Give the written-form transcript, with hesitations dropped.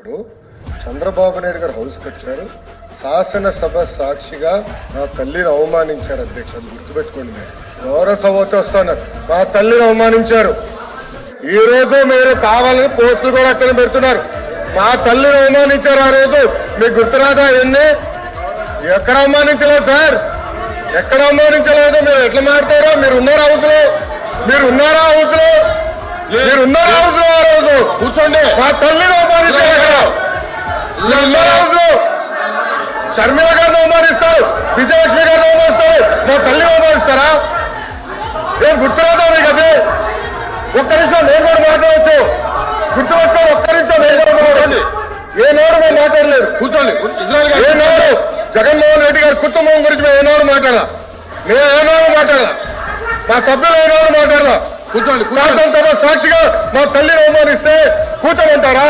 ఇప్పుడు చంద్రబాబు నాయుడు గారు హౌస్కి వచ్చారు, శాసనసభ సాక్షిగా నా తల్లిని అవమానించారు. అధ్యక్ష, అది గుర్తుపెట్టుకోండి. మీరు గౌరవ సభతో వస్తున్నారు, మా తల్లిని అవమానించారు. ఈ రోజు మీరు కావాలని పోస్టులు కూడా అక్కడ పెడుతున్నారు. మా తల్లిని అవమానించారు. ఆ రోజు మీకు గుర్తురాదా? ఎన్ని ఎక్కడ అవమానించలేదు సార్, ఎక్కడ అవమానించలేదు. మీరు ఎట్లా మాట్లాడారో, మీరు ఉన్నారా హౌస్ లో? మీరు ఉన్నారా హౌస్ లో? మీరు ఉన్నారా హౌస్ లో? ఆ రోజు కూర్చోండి. మా తల్లిని అవమానించారు. హౌస్ లో షర్మిల గారిని అవమానిస్తారు, విజయలక్ష్మి గారిని అవమానిస్తారు, మా తల్లిని అవమానిస్తారా? ఏం గుర్తురాదా మీకు? అది ఒక్క నిమిషం నేను కూడా మాట్లాడవచ్చు. గుర్తుపెట్టుకోండి, ఒక్క నిమిషం నేను కూడా మాట్లాడండి. ఏ నోరు మేము మాట్లాడలేదు. కూర్చోండి. ఏ నోరు జగన్మోహన్ రెడ్డి గారి కుటుంబం గురించి మేము ఏ నోరు మాట్లాడాలా? మేము ఏ నోరు మాట్లాడాలా? మా సభ్యులు ఏ నోరు మాట్లాడాలా? కూర్చోండి. శాసనసభ సాక్షిగా మా తల్లిని అవమానిస్తే కూర్చోమంటారా?